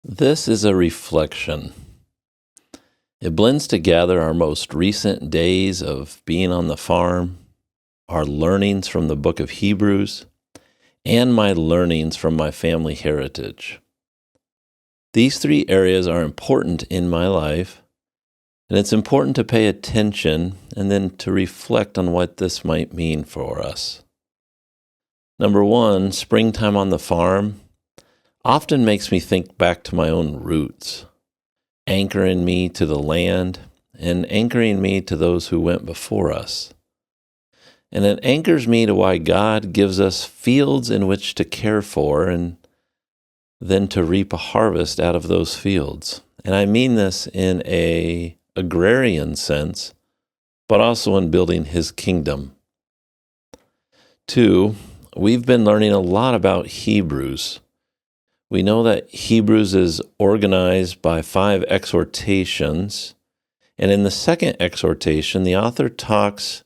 This is a reflection. It blends together our most recent days of being on the farm, our learnings from the book of Hebrews, and my learnings from my family heritage. These three areas are important in my life, and it's important to pay attention and then to reflect on what this might mean for us. Number one, springtime on the farm often makes me think back to my own roots, anchoring me to the land and anchoring me to those who went before us. And it anchors me to why God gives us fields in which to care for and then to reap a harvest out of those fields. And I mean this in an agrarian sense, but also in building His kingdom. Two, we've been learning a lot about Hebrews. We know that Hebrews is organized by 5 exhortations, and in the second exhortation, the author talks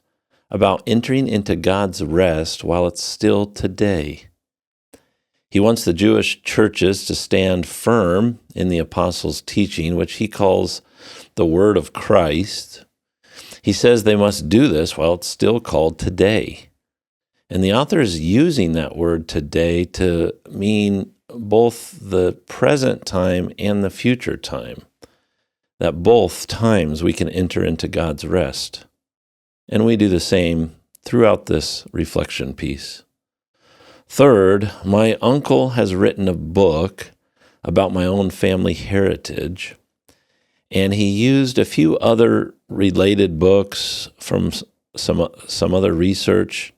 about entering into God's rest while it's still today. He wants the Jewish churches to stand firm in the apostles' teaching, which he calls the word of Christ. He says they must do this while it's still called today. And the author is using that word today to mean both the present time and the future time, that both times we can enter into God's rest. And we do the same throughout this reflection piece. Third, my uncle has written a book about my own family heritage, and he used a few other related books from some other research,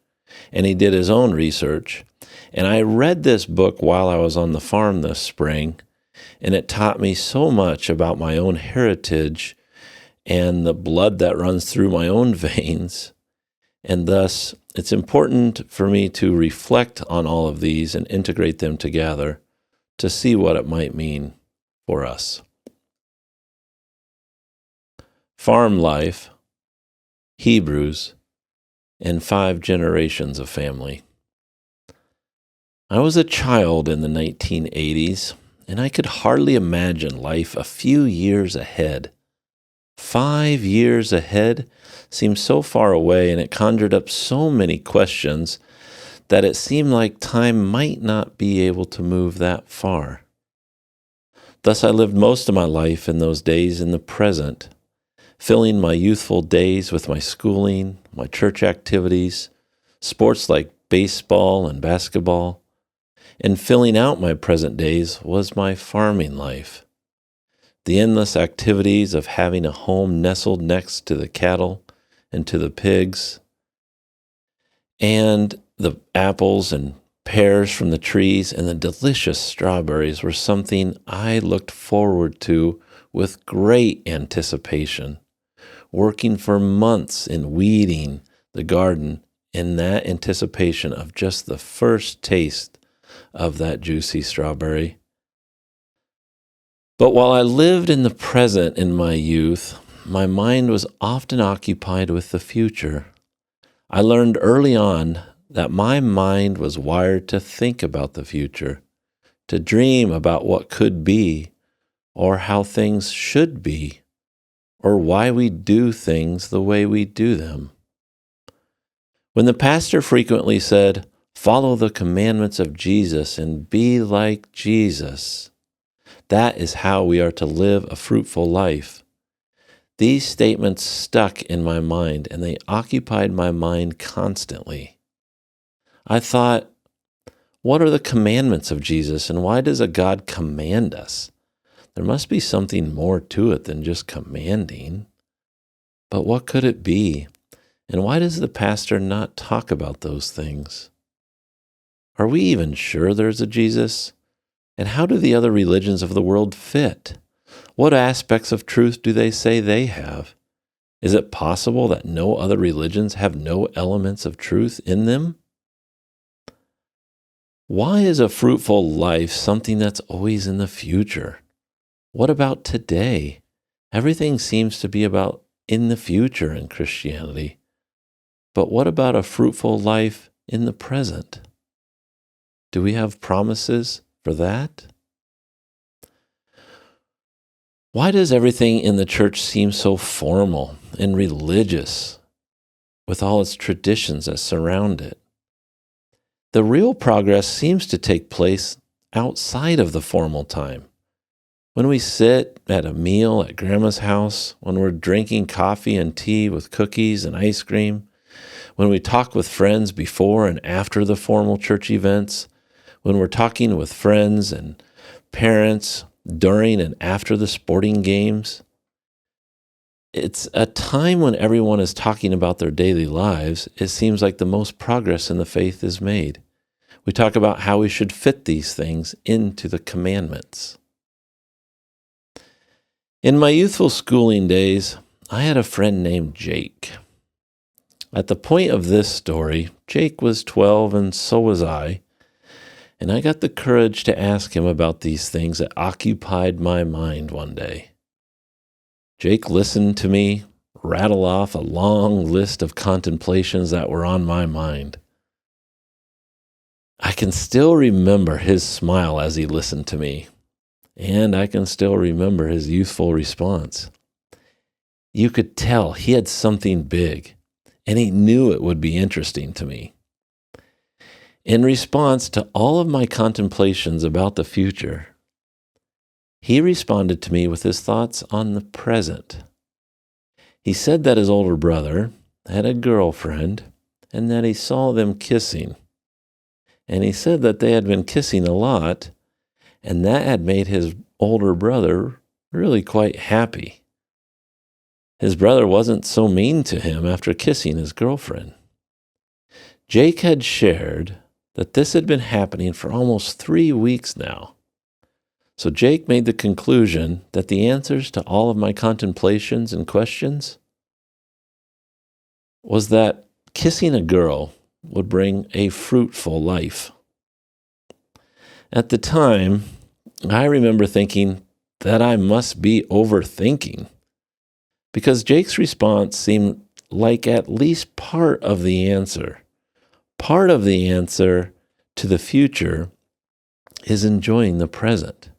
and he did his own research. And I read this book while I was on the farm this spring, and it taught me so much about my own heritage and the blood that runs through my own veins. And thus, it's important for me to reflect on all of these and integrate them together to see what it might mean for us. Farm life, Hebrews, and 5 generations of family. I was a child in the 1980s, and I could hardly imagine life a few years ahead. 5 years ahead seemed so far away, and it conjured up so many questions that it seemed like time might not be able to move that far. Thus, I lived most of my life in those days in the present, filling my youthful days with my schooling, my church activities, sports like baseball and basketball, and filling out my present days was my farming life. The endless activities of having a home nestled next to the cattle and to the pigs, and the apples and pears from the trees and the delicious strawberries were something I looked forward to with great anticipation, working for months in weeding the garden in that anticipation of just the first taste of that juicy strawberry. But while I lived in the present in my youth, my mind was often occupied with the future. I learned early on that my mind was wired to think about the future, to dream about what could be, or how things should be, or why we do things the way we do them. When the pastor frequently said, "Follow the commandments of Jesus and be like Jesus," that is how we are to live a fruitful life. These statements stuck in my mind, and they occupied my mind constantly. I thought, what are the commandments of Jesus, and why does a God command us? There must be something more to it than just commanding. But what could it be? And why does the pastor not talk about those things? Are we even sure there's a Jesus? And how do the other religions of the world fit? What aspects of truth do they say they have? Is it possible that no other religions have no elements of truth in them? Why is a fruitful life something that's always in the future? What about today? Everything seems to be about in the future in Christianity. But what about a fruitful life in the present? Do we have promises for that? Why does everything in the church seem so formal and religious with all its traditions that surround it? The real progress seems to take place outside of the formal time. When we sit at a meal at Grandma's house, when we're drinking coffee and tea with cookies and ice cream, when we talk with friends before and after the formal church events, when we're talking with friends and parents during and after the sporting games, it's a time when everyone is talking about their daily lives. It seems like the most progress in the faith is made. We talk about how we should fit these things into the commandments. In my youthful schooling days, I had a friend named Jake. At the point of this story, Jake was 12 and so was I, and I got the courage to ask him about these things that occupied my mind one day. Jake listened to me rattle off a long list of contemplations that were on my mind. I can still remember his smile as he listened to me. And I can still remember his youthful response. You could tell he had something big, and he knew it would be interesting to me. In response to all of my contemplations about the future, he responded to me with his thoughts on the present. He said that his older brother had a girlfriend and that he saw them kissing. And he said that they had been kissing a lot, and that had made his older brother really quite happy. His brother wasn't so mean to him after kissing his girlfriend. Jake had shared that this had been happening for almost 3 weeks now. So Jake made the conclusion that the answers to all of my contemplations and questions was that kissing a girl would bring a fruitful life. At the time, I remember thinking that I must be overthinking, because Jake's response seemed like at least part of the answer. Part of the answer to the future is enjoying the present.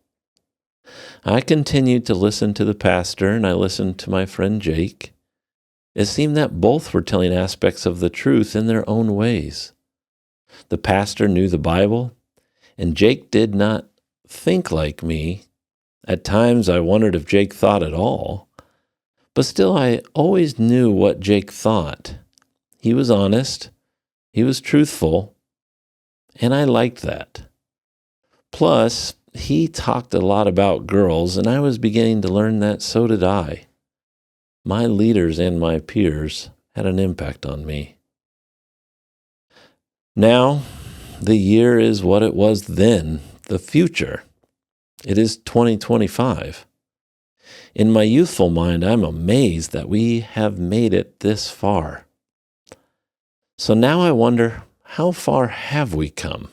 I continued to listen to the pastor, and I listened to my friend Jake. It seemed that both were telling aspects of the truth in their own ways. The pastor knew the Bible, and Jake did not think like me. At times I wondered if Jake thought at all, but still I always knew what Jake thought. He was honest, he was truthful, and I liked that. Plus, he talked a lot about girls, and I was beginning to learn that so did I. My leaders and my peers had an impact on me. Now, the year is what it was then, the future. It is 2025. In my youthful mind, I'm amazed that we have made it this far. So now I wonder, how far have we come?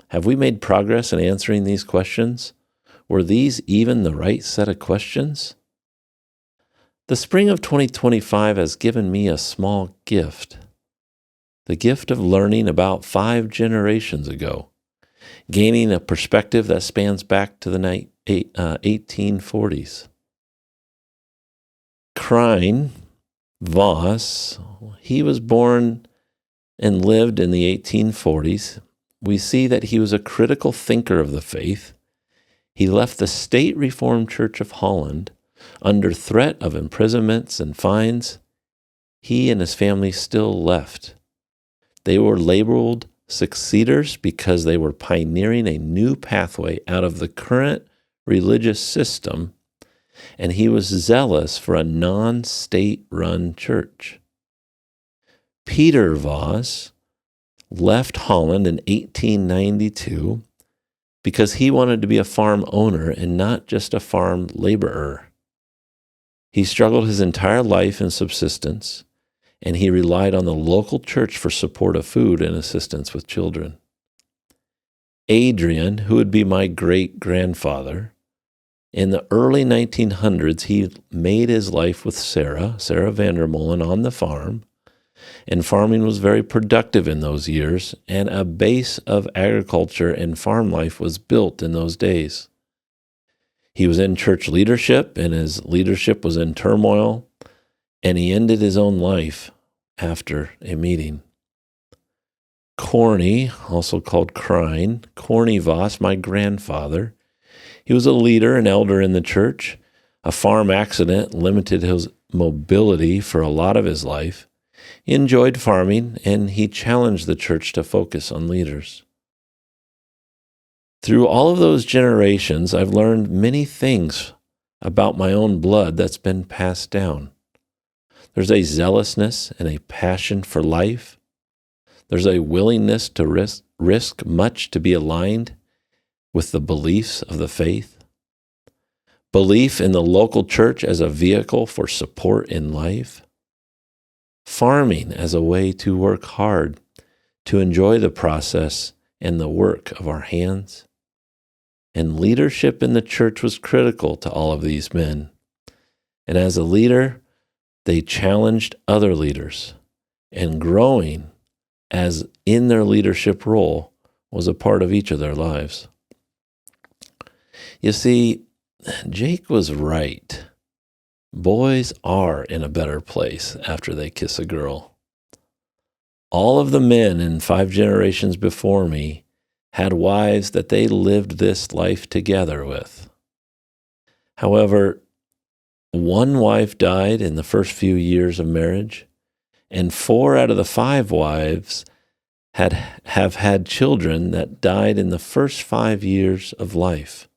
Have we made progress in answering these questions? Were these even the right set of questions? The spring of 2025 has given me a small gift. The gift of learning about 5 generations ago, gaining a perspective that spans back to the 1840s. Krijn Voss, he was born and lived in the 1840s. We see that he was a critical thinker of the faith. He left the State Reformed Church of Holland under threat of imprisonments and fines. He and his family still left. They were labeled succeeders because they were pioneering a new pathway out of the current religious system, and he was zealous for a non-state-run church. Peter Voss left Holland in 1892 because he wanted to be a farm owner and not just a farm laborer. He struggled his entire life in subsistence, and he relied on the local church for support of food and assistance with children. Adrian, who would be my great-grandfather, in the early 1900s, he made his life with Sarah Vandermolen, on the farm, and farming was very productive in those years, and a base of agriculture and farm life was built in those days. He was in church leadership, and his leadership was in turmoil, and he ended his own life after a meeting. Corny, also called Krein, Corny Voss, my grandfather, he was a leader and elder in the church. A farm accident limited his mobility for a lot of his life. He enjoyed farming, and he challenged the church to focus on leaders. Through all of those generations, I've learned many things about my own blood that's been passed down. There's a zealousness and a passion for life. There's a willingness to risk much to be aligned with the beliefs of the faith. Belief in the local church as a vehicle for support in life. Farming as a way to work hard, to enjoy the process and the work of our hands. And leadership in the church was critical to all of these men. And as a leader, they challenged other leaders, and growing as in their leadership role was a part of each of their lives. You see, Jake was right. Boys are in a better place after they kiss a girl. All of the men in 5 generations before me had wives that they lived this life together with. However, one wife died in the first few years of marriage, and 4 out of the 5 wives have had children that died in the first 5 years of life.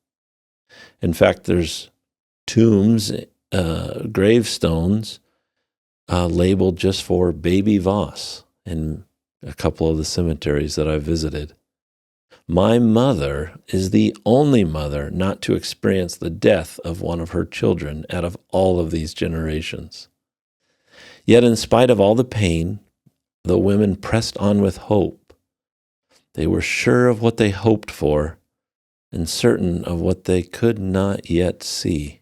In fact, there's tombs, gravestones labeled just for baby Voss in a couple of the cemeteries that I've visited. My mother is the only mother not to experience the death of one of her children out of all of these generations. Yet in spite of all the pain, the women pressed on with hope. They were sure of what they hoped for and certain of what they could not yet see.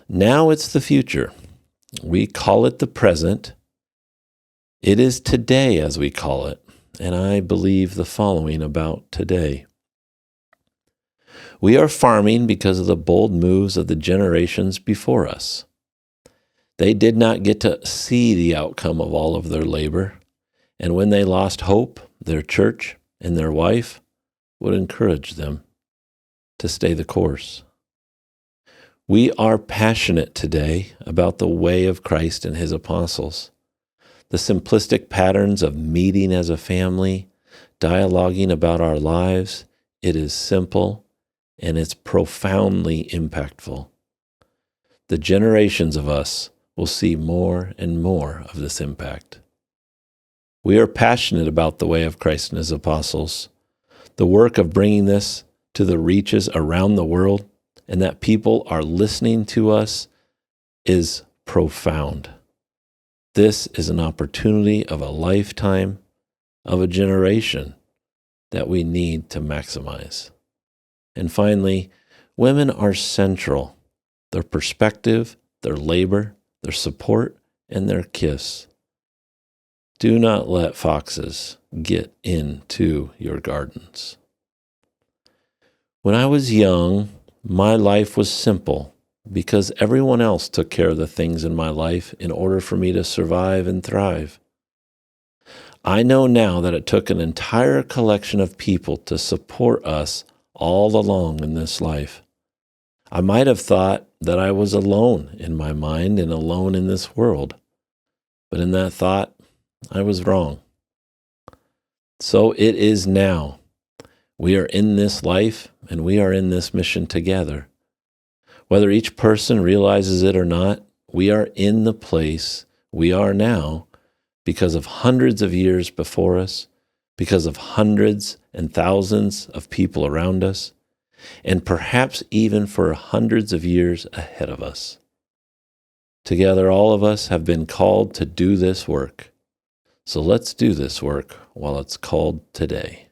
Now it's the future. We call it the present. It is today, as we call it. And I believe the following about today. We are farming because of the bold moves of the generations before us. They did not get to see the outcome of all of their labor, and when they lost hope, their church and their wife would encourage them to stay the course. We are passionate today about the way of Christ and his apostles. The simplistic patterns of meeting as a family, dialoguing about our lives, it is simple and it's profoundly impactful. The generations of us will see more and more of this impact. We are passionate about the way of Christ and his apostles, the work of bringing this to the reaches around the world, and that people are listening to us is profound. This is an opportunity of a lifetime, of a generation that we need to maximize. And finally, women are central. Their perspective, their labor, their support, and their kiss. Do not let foxes get into your gardens. When I was young, my life was simple because everyone else took care of the things in my life in order for me to survive and thrive. I know now that it took an entire collection of people to support us all along in this life. I might have thought that I was alone in my mind and alone in this world, but in that thought, I was wrong. So it is now. We are in this life and we are in this mission together. Whether each person realizes it or not, we are in the place we are now because of hundreds of years before us, because of hundreds and thousands of people around us, and perhaps even for hundreds of years ahead of us. Together, all of us have been called to do this work. So let's do this work while it's called today.